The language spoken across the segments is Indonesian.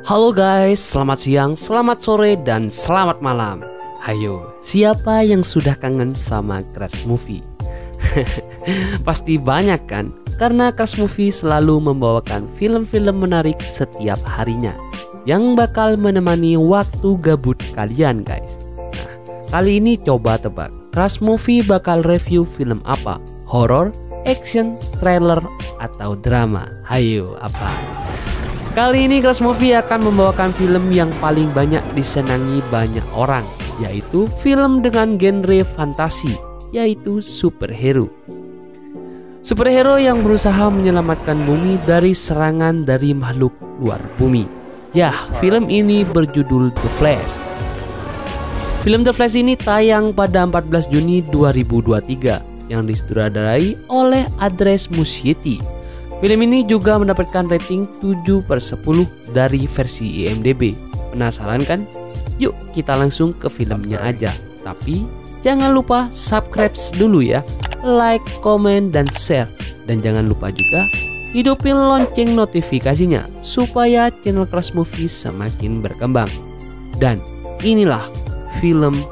Halo guys, selamat siang, selamat sore, dan selamat malam. Hayo, siapa yang sudah kangen sama Crush Movie? Pasti banyak kan? Karena Crush Movie selalu membawakan film-film menarik setiap harinya yang bakal menemani waktu gabut kalian guys. Nah, kali ini coba tebak, Crush Movie bakal review film apa? Horor, action, thriller, atau drama? Hayo, apa? Kali ini Crush Movie akan membawakan film yang paling banyak disenangi banyak orang, yaitu film dengan genre fantasi, yaitu superhero. Superhero yang berusaha menyelamatkan bumi dari serangan dari makhluk luar bumi. Ya, film ini berjudul The Flash. Film The Flash ini tayang pada 14 Juni 2023 yang disutradarai oleh Andrzej Muschietti. Film ini juga mendapatkan rating 7/10 dari versi IMDb. Penasaran kan? Yuk kita langsung ke filmnya aja. Tapi jangan lupa subscribe dulu ya, like, komen, dan share. Dan jangan lupa juga hidupin lonceng notifikasinya supaya channel Crush Movie semakin berkembang. Dan inilah film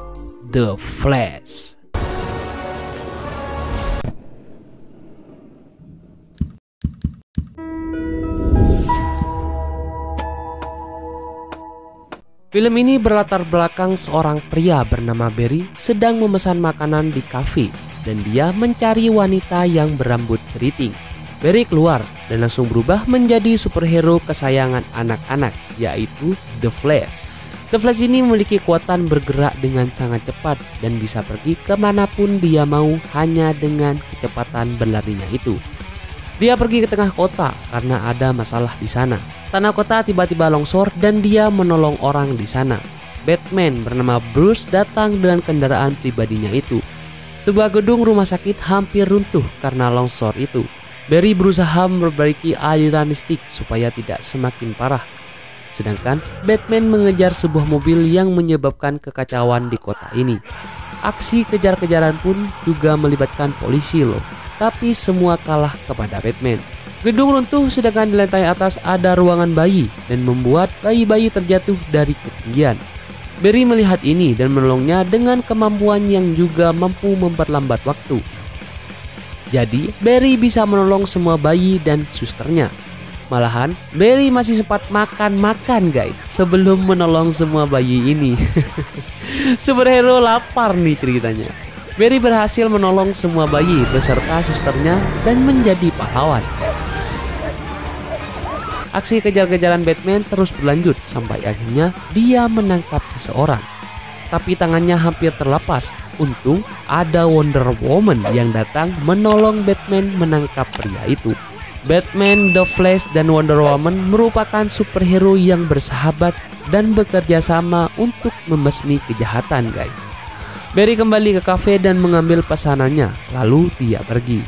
The Flash. Film ini berlatar belakang seorang pria bernama Barry sedang memesan makanan di kafe dan dia mencari wanita yang berambut keriting. Barry keluar dan langsung berubah menjadi superhero kesayangan anak-anak, yaitu The Flash. The Flash ini memiliki kekuatan bergerak dengan sangat cepat dan bisa pergi kemanapun dia mau hanya dengan kecepatan berlarinya itu. Dia pergi ke tengah kota karena ada masalah di sana. Tanah kota tiba-tiba longsor dan dia menolong orang di sana. Batman bernama Bruce datang dengan kendaraan pribadinya itu. Sebuah gedung rumah sakit hampir runtuh karena longsor itu. Barry berusaha memperbaiki aliran listrik supaya tidak semakin parah. Sedangkan Batman mengejar sebuah mobil yang menyebabkan kekacauan di kota ini. Aksi kejar-kejaran pun juga melibatkan polisi loh. Tapi semua kalah kepada Batman. Gedung runtuh sedangkan di lantai atas ada ruangan bayi dan membuat bayi-bayi terjatuh dari ketinggian. Barry melihat ini dan menolongnya dengan kemampuan yang juga mampu memperlambat waktu. Jadi Barry bisa menolong semua bayi dan susternya. Malahan Barry masih sempat makan-makan guys sebelum menolong semua bayi ini. Superhero lapar nih ceritanya. Barry berhasil menolong semua bayi beserta susternya dan menjadi pahlawan. Aksi kejar-kejaran Batman terus berlanjut sampai akhirnya dia menangkap seseorang. Tapi tangannya hampir terlepas. Untung ada Wonder Woman yang datang menolong Batman menangkap pria itu. Batman, The Flash, dan Wonder Woman merupakan superhero yang bersahabat dan bekerja sama untuk membasmi kejahatan guys. Barry kembali ke kafe dan mengambil pesanannya, lalu dia pergi.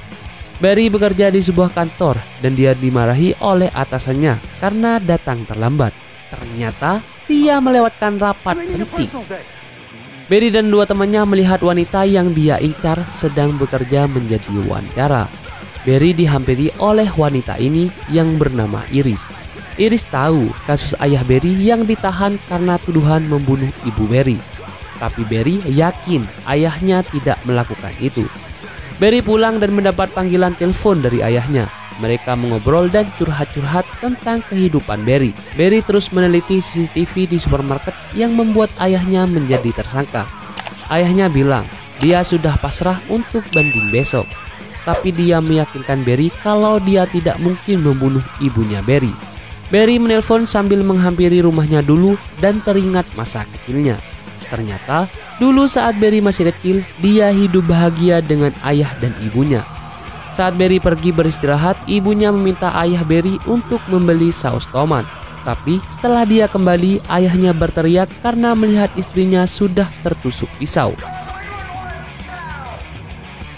Barry bekerja di sebuah kantor dan dia dimarahi oleh atasannya karena datang terlambat. Ternyata dia melewatkan rapat penting. Barry dan dua temannya melihat wanita yang dia incar sedang bekerja menjadi wawancara. Barry dihampiri oleh wanita ini yang bernama Iris. Iris tahu kasus ayah Barry yang ditahan karena tuduhan membunuh ibu Barry. Tapi Barry yakin ayahnya tidak melakukan itu. Barry pulang dan mendapat panggilan telepon dari ayahnya. Mereka mengobrol dan curhat-curhat tentang kehidupan Barry. Barry terus meneliti CCTV di supermarket yang membuat ayahnya menjadi tersangka. Ayahnya bilang dia sudah pasrah untuk banding besok. Tapi dia meyakinkan Barry kalau dia tidak mungkin membunuh ibunya Barry. Barry menelpon sambil menghampiri rumahnya dulu dan teringat masa kecilnya. Ternyata dulu saat Barry masih kecil, dia hidup bahagia dengan ayah dan ibunya. Saat Barry pergi beristirahat, ibunya meminta ayah Barry untuk membeli saus tomat. Tapi setelah dia kembali, ayahnya berteriak karena melihat istrinya sudah tertusuk pisau.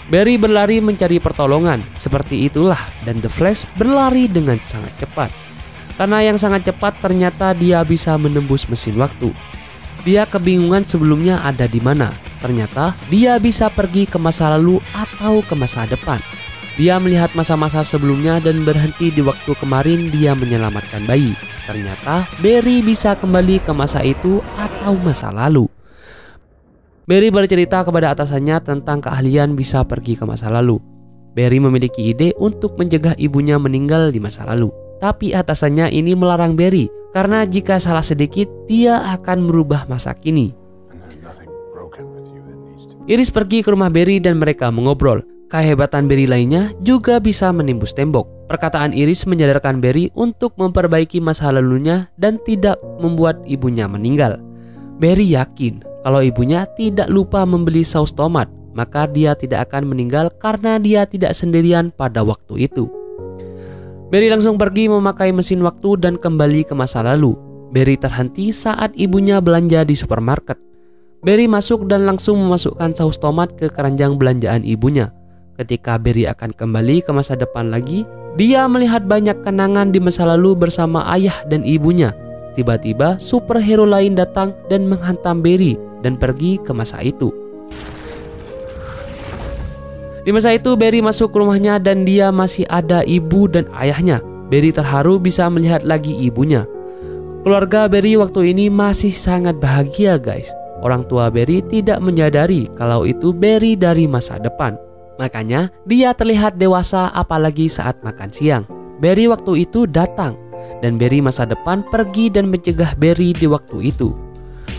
Barry berlari mencari pertolongan, seperti itulah, dan The Flash berlari dengan sangat cepat. Karena yang sangat cepat ternyata dia bisa menembus mesin waktu. Dia kebingungan sebelumnya ada di mana. Ternyata dia bisa pergi ke masa lalu atau ke masa depan. Dia melihat masa-masa sebelumnya dan berhenti di waktu kemarin dia menyelamatkan bayi. Ternyata Barry bisa kembali ke masa itu atau masa lalu. Barry bercerita kepada atasannya tentang keahlian bisa pergi ke masa lalu. Barry memiliki ide untuk mencegah ibunya meninggal di masa lalu. Tapi atasannya ini melarang Barry karena jika salah sedikit dia akan merubah masa kini. Iris pergi ke rumah Barry dan mereka mengobrol. Kehebatan Barry lainnya juga bisa menembus tembok. Perkataan Iris menyadarkan Barry untuk memperbaiki masa lalunya dan tidak membuat ibunya meninggal. Barry yakin kalau ibunya tidak lupa membeli saus tomat, maka dia tidak akan meninggal karena dia tidak sendirian pada waktu itu. Barry langsung pergi memakai mesin waktu dan kembali ke masa lalu. Barry terhenti saat ibunya belanja di supermarket. Barry masuk dan langsung memasukkan saus tomat ke keranjang belanjaan ibunya. Ketika Barry akan kembali ke masa depan lagi, dia melihat banyak kenangan di masa lalu bersama ayah dan ibunya. Tiba-tiba superhero lain datang dan menghantam Barry dan pergi ke masa itu. Di masa itu Barry masuk ke rumahnya dan dia masih ada ibu dan ayahnya. Barry terharu bisa melihat lagi ibunya. Keluarga Barry waktu ini masih sangat bahagia guys. Orang tua Barry tidak menyadari kalau itu Barry dari masa depan. Makanya dia terlihat dewasa apalagi saat makan siang. Barry waktu itu datang dan Barry masa depan pergi dan mencegah Barry di waktu itu.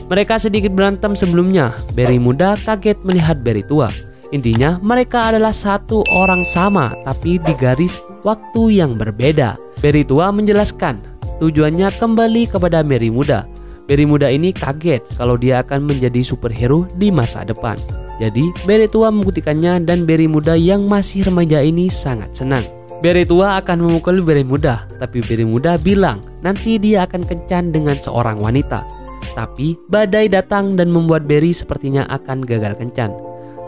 Mereka sedikit berantem sebelumnya. Barry muda kaget melihat Barry tua. Intinya mereka adalah satu orang sama tapi di garis waktu yang berbeda. Barry tua menjelaskan tujuannya kembali kepada Barry muda. Barry muda ini kaget kalau dia akan menjadi superhero di masa depan. Jadi Barry tua membuktikannya dan Barry muda yang masih remaja ini sangat senang. Barry tua akan memukul Barry muda, tapi Barry muda bilang nanti dia akan kencan dengan seorang wanita. Tapi badai datang dan membuat Barry sepertinya akan gagal kencan.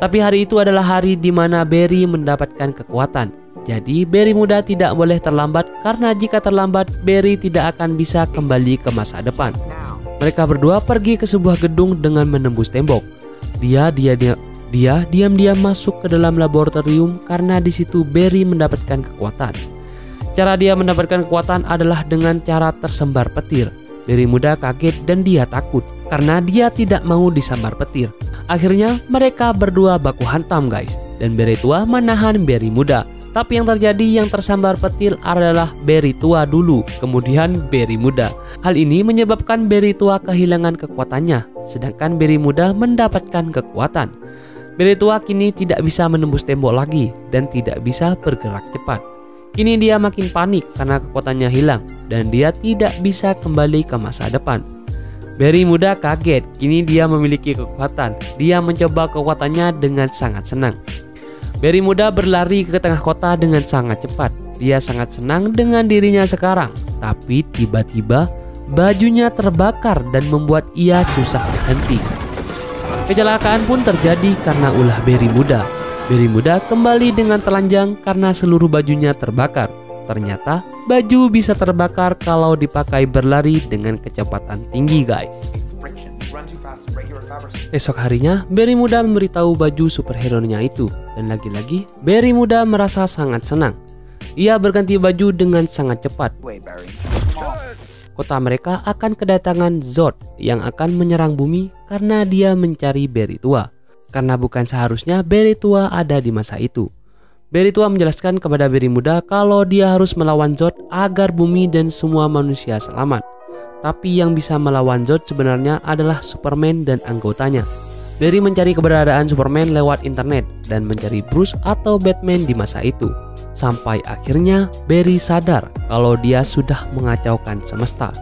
Tapi hari itu adalah hari di mana Barry mendapatkan kekuatan. Jadi Barry muda tidak boleh terlambat karena jika terlambat Barry tidak akan bisa kembali ke masa depan. Mereka berdua pergi ke sebuah gedung dengan menembus tembok. Dia diam-diam masuk ke dalam laboratorium karena di situ Barry mendapatkan kekuatan. Cara dia mendapatkan kekuatan adalah dengan cara tersambar petir. Barry muda kaget dan dia takut karena dia tidak mau disambar petir. Akhirnya mereka berdua baku hantam guys, dan Barry tua menahan Barry muda. Tapi yang terjadi yang tersambar petir adalah Barry tua dulu, kemudian Barry muda. Hal ini menyebabkan Barry tua kehilangan kekuatannya, sedangkan Barry muda mendapatkan kekuatan. Barry tua kini tidak bisa menembus tembok lagi dan tidak bisa bergerak cepat. Kini dia makin panik karena kekuatannya hilang dan dia tidak bisa kembali ke masa depan. Barry muda kaget, kini dia memiliki kekuatan. Dia mencoba kekuatannya dengan sangat senang. Barry muda berlari ke tengah kota dengan sangat cepat. Dia sangat senang dengan dirinya sekarang. Tapi tiba-tiba bajunya terbakar dan membuat ia susah berhenti. Kecelakaan pun terjadi karena ulah Barry muda. Barry muda kembali dengan telanjang karena seluruh bajunya terbakar. Ternyata baju bisa terbakar kalau dipakai berlari dengan kecepatan tinggi guys. Esok harinya, Barry muda memberitahu baju superhero-nya itu. Dan lagi-lagi, Barry muda merasa sangat senang. Ia berganti baju dengan sangat cepat. Kota mereka akan kedatangan Zod yang akan menyerang bumi karena dia mencari Barry tua. Karena bukan seharusnya Barry tua ada di masa itu. Barry tua menjelaskan kepada Barry muda kalau dia harus melawan Zod agar bumi dan semua manusia selamat. Tapi yang bisa melawan Zod sebenarnya adalah Superman dan anggotanya. Barry mencari keberadaan Superman lewat internet dan mencari Bruce atau Batman di masa itu. Sampai akhirnya Barry sadar kalau dia sudah mengacaukan semesta.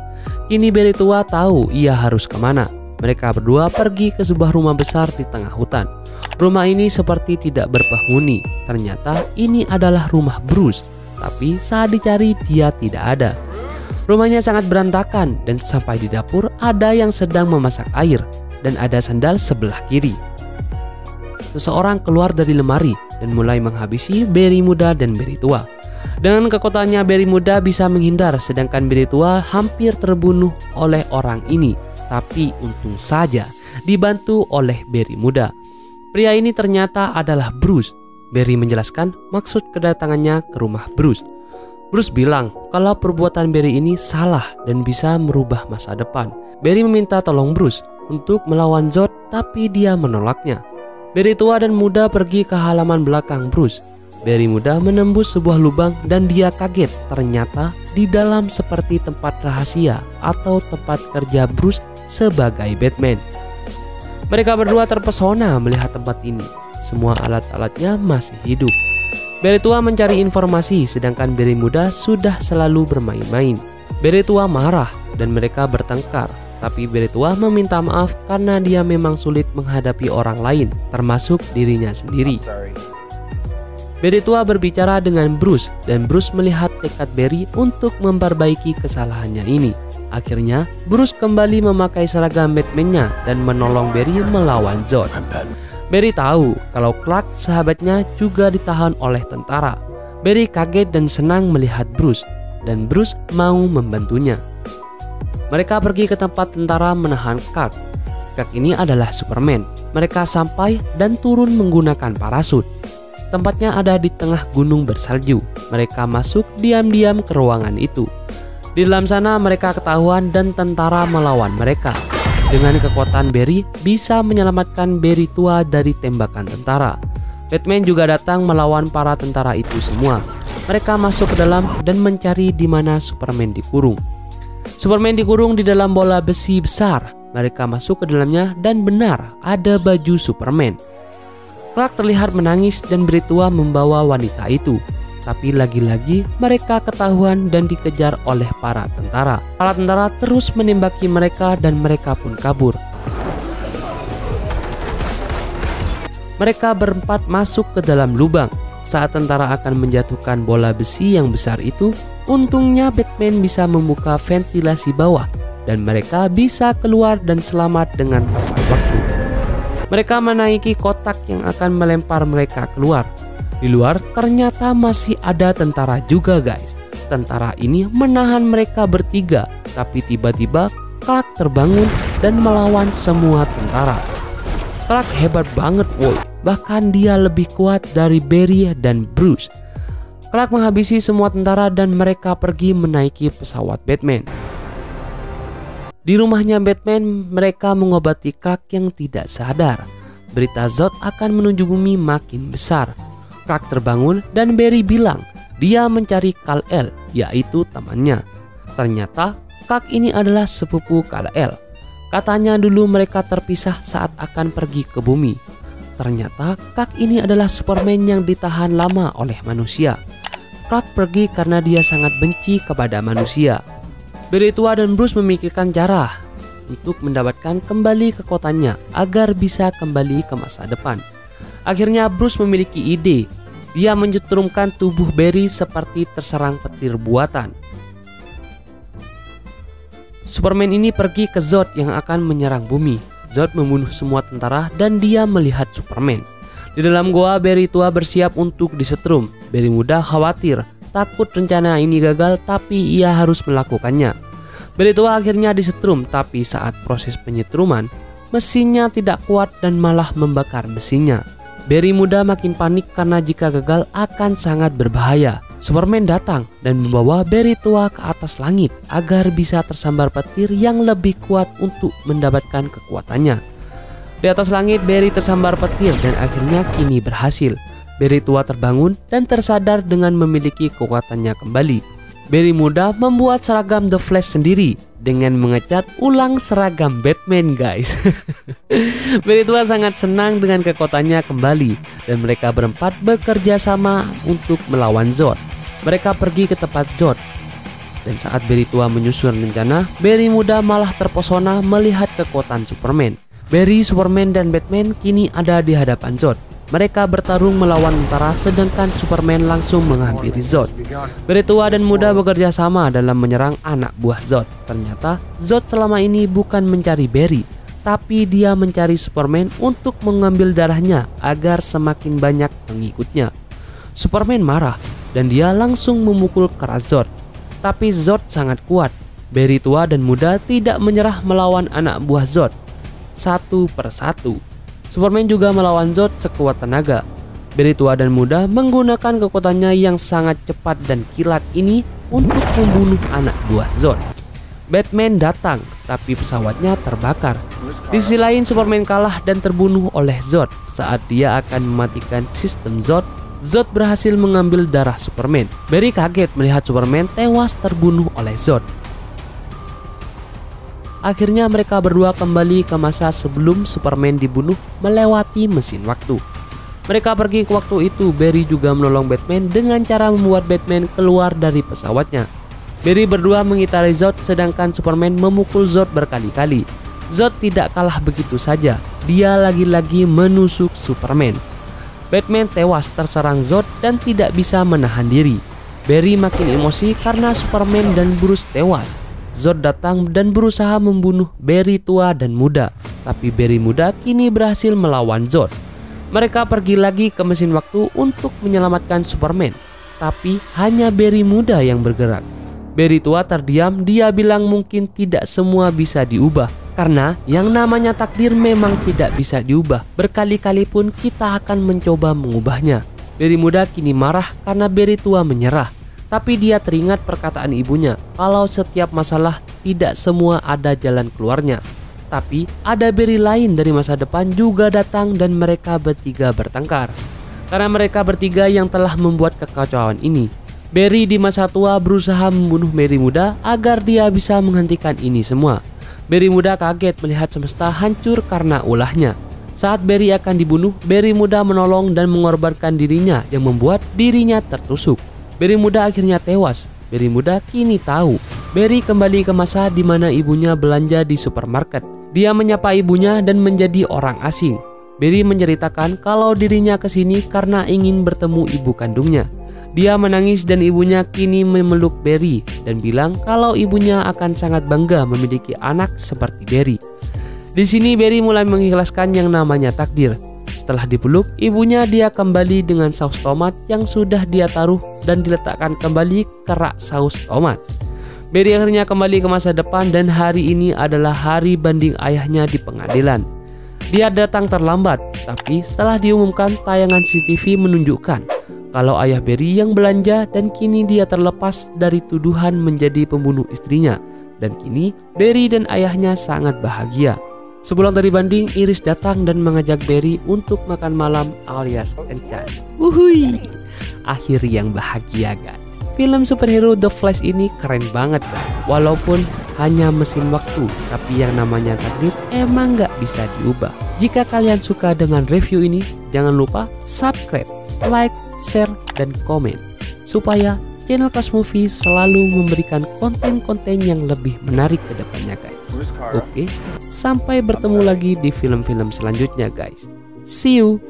Kini Barry tua tahu ia harus kemana. Mereka berdua pergi ke sebuah rumah besar di tengah hutan. Rumah ini seperti tidak berpenghuni. Ternyata ini adalah rumah Bruce. Tapi saat dicari dia tidak ada. Rumahnya sangat berantakan dan sampai di dapur ada yang sedang memasak air dan ada sandal sebelah kiri. Seseorang keluar dari lemari dan mulai menghabisi Barry muda dan Barry tua. Dengan kekuatannya Barry muda bisa menghindar sedangkan Barry tua hampir terbunuh oleh orang ini. Tapi untung saja dibantu oleh Barry muda. Pria ini ternyata adalah Bruce. Barry menjelaskan maksud kedatangannya ke rumah Bruce. Bruce bilang kalau perbuatan Barry ini salah dan bisa merubah masa depan. Barry meminta tolong Bruce untuk melawan Zod, tapi dia menolaknya. Barry tua dan muda pergi ke halaman belakang Bruce. Barry muda menembus sebuah lubang dan dia kaget, ternyata di dalam seperti tempat rahasia atau tempat kerja Bruce sebagai Batman. Mereka berdua terpesona melihat tempat ini. Semua alat-alatnya masih hidup. Barry tua mencari informasi, sedangkan Barry muda sudah selalu bermain-main. Barry tua marah dan mereka bertengkar, tapi Barry tua meminta maaf karena dia memang sulit menghadapi orang lain, termasuk dirinya sendiri. Barry tua berbicara dengan Bruce dan Bruce melihat tekad Barry untuk memperbaiki kesalahannya ini. Akhirnya, Bruce kembali memakai seragam Batman-nya dan menolong Barry melawan Zod. Barry tahu kalau Clark sahabatnya juga ditahan oleh tentara. Barry kaget dan senang melihat Bruce, dan Bruce mau membantunya. Mereka pergi ke tempat tentara menahan Clark. Clark ini adalah Superman. Mereka sampai dan turun menggunakan parasut. Tempatnya ada di tengah gunung bersalju. Mereka masuk diam-diam ke ruangan itu. Di dalam sana mereka ketahuan dan tentara melawan mereka. Dengan kekuatan Barry bisa menyelamatkan Barry tua dari tembakan tentara. Batman juga datang melawan para tentara itu semua. Mereka masuk ke dalam dan mencari di mana Superman dikurung. Superman dikurung di dalam bola besi besar. Mereka masuk ke dalamnya dan benar ada baju Superman. Clark terlihat menangis dan Barry tua membawa wanita itu. Tapi lagi-lagi mereka ketahuan dan dikejar oleh para tentara. Para tentara terus menembaki mereka dan mereka pun kabur. Mereka berempat masuk ke dalam lubang. Saat tentara akan menjatuhkan bola besi yang besar itu, untungnya Batman bisa membuka ventilasi bawah dan mereka bisa keluar dan selamat dengan tepat waktu. Mereka menaiki kotak yang akan melempar mereka keluar. Di luar ternyata masih ada tentara juga guys. Tentara ini menahan mereka bertiga, tapi tiba-tiba Clark terbangun dan melawan semua tentara. Clark hebat banget woi, bahkan dia lebih kuat dari Barry dan Bruce. Clark menghabisi semua tentara dan mereka pergi menaiki pesawat Batman. Di rumahnya Batman, mereka mengobati Clark yang tidak sadar. Berita Zod akan menuju bumi makin besar. Clark terbangun dan Barry bilang dia mencari Kal-El, yaitu temannya. Ternyata Clark ini adalah sepupu Kal-El. Katanya dulu mereka terpisah saat akan pergi ke bumi. Ternyata Clark ini adalah Superman yang ditahan lama oleh manusia. Clark pergi karena dia sangat benci kepada manusia. Barry tua dan Bruce memikirkan cara untuk mendapatkan kembali ke kotanya agar bisa kembali ke masa depan. Akhirnya Bruce memiliki ide. Dia menjetrumkan tubuh Barry seperti terserang petir buatan. Superman ini pergi ke Zod yang akan menyerang bumi. Zod membunuh semua tentara dan dia melihat Superman. Di dalam goa, Barry tua bersiap untuk disetrum. Barry muda khawatir, takut rencana ini gagal, tapi ia harus melakukannya. Barry tua akhirnya disetrum, tapi saat proses penyetruman, mesinnya tidak kuat dan malah membakar mesinnya. Barry muda makin panik karena jika gagal akan sangat berbahaya. Superman datang dan membawa Barry tua ke atas langit agar bisa tersambar petir yang lebih kuat untuk mendapatkan kekuatannya. Di atas langit Barry tersambar petir dan akhirnya kini berhasil. Barry tua terbangun dan tersadar dengan memiliki kekuatannya kembali. Barry muda membuat seragam The Flash sendiri dengan mengecat ulang seragam Batman guys. Barry tua sangat senang dengan kekuatannya kembali dan mereka berempat bekerja sama untuk melawan Zod. Mereka pergi ke tempat Zod dan saat Barry tua menyusun rencana, Barry muda malah terpesona melihat kekuatan Superman. Barry, Superman dan Batman kini ada di hadapan Zod. Mereka bertarung melawan tentara sedangkan Superman langsung menghampiri Zod. Barry tua dan muda bekerja sama dalam menyerang anak buah Zod. Ternyata Zod selama ini bukan mencari Barry, tapi dia mencari Superman untuk mengambil darahnya agar semakin banyak pengikutnya. Superman marah dan dia langsung memukul keras Zod. Tapi Zod sangat kuat. Barry tua dan muda tidak menyerah melawan anak buah Zod satu persatu. Superman juga melawan Zod sekuat tenaga. Barry tua dan muda menggunakan kekuatannya yang sangat cepat dan kilat ini untuk membunuh anak buah Zod. Batman datang, tapi pesawatnya terbakar. Di sisi lain, Superman kalah dan terbunuh oleh Zod. Saat dia akan mematikan sistem Zod, Zod berhasil mengambil darah Superman. Barry kaget melihat Superman tewas terbunuh oleh Zod. Akhirnya mereka berdua kembali ke masa sebelum Superman dibunuh melewati mesin waktu. Mereka pergi ke waktu itu. Barry juga menolong Batman dengan cara membuat Batman keluar dari pesawatnya. Barry berdua mengitari Zod sedangkan Superman memukul Zod berkali-kali. Zod tidak kalah begitu saja. Dia lagi-lagi menusuk Superman. Batman tewas terserang Zod dan tidak bisa menahan diri. Barry makin emosi karena Superman dan Bruce tewas. Zod datang dan berusaha membunuh Barry tua dan muda. Tapi Barry muda kini berhasil melawan Zod. Mereka pergi lagi ke mesin waktu untuk menyelamatkan Superman. Tapi hanya Barry muda yang bergerak. Barry tua terdiam. Dia bilang mungkin tidak semua bisa diubah, karena yang namanya takdir memang tidak bisa diubah. Berkali-kali pun kita akan mencoba mengubahnya. Barry muda kini marah karena Barry tua menyerah. Tapi dia teringat perkataan ibunya, kalau setiap masalah tidak semua ada jalan keluarnya. Tapi ada Barry lain dari masa depan juga datang dan mereka bertiga bertengkar. Karena mereka bertiga yang telah membuat kekacauan ini. Barry di masa tua berusaha membunuh Barry muda agar dia bisa menghentikan ini semua. Barry muda kaget melihat semesta hancur karena ulahnya. Saat Barry akan dibunuh, Barry muda menolong dan mengorbankan dirinya yang membuat dirinya tertusuk. Barry muda akhirnya tewas. Barry muda kini tahu. Barry kembali ke masa di mana ibunya belanja di supermarket. Dia menyapa ibunya dan menjadi orang asing. Barry menceritakan kalau dirinya kesini karena ingin bertemu ibu kandungnya. Dia menangis dan ibunya kini memeluk Barry dan bilang kalau ibunya akan sangat bangga memiliki anak seperti Barry. Di sini Barry mulai mengikhlaskan yang namanya takdir. Setelah dipeluk ibunya, dia kembali dengan saus tomat yang sudah dia taruh dan diletakkan kembali ke rak saus tomat. Barry akhirnya kembali ke masa depan dan hari ini adalah hari banding ayahnya di pengadilan. Dia datang terlambat, tapi setelah diumumkan tayangan CCTV menunjukkan kalau ayah Barry yang belanja dan kini dia terlepas dari tuduhan menjadi pembunuh istrinya. Dan kini Barry dan ayahnya sangat bahagia. Sepulang dari banding, Iris datang dan mengajak Barry untuk makan malam alias kencan. Wuhui, akhir yang bahagia guys. Film superhero The Flash ini keren banget guys. Walaupun hanya mesin waktu, tapi yang namanya takdir emang gak bisa diubah. Jika kalian suka dengan review ini, jangan lupa subscribe, like, share, dan komen supaya channel Cos Movie selalu memberikan konten-konten yang lebih menarik ke depannya guys. Oke, sampai bertemu lagi di film-film selanjutnya guys. See you.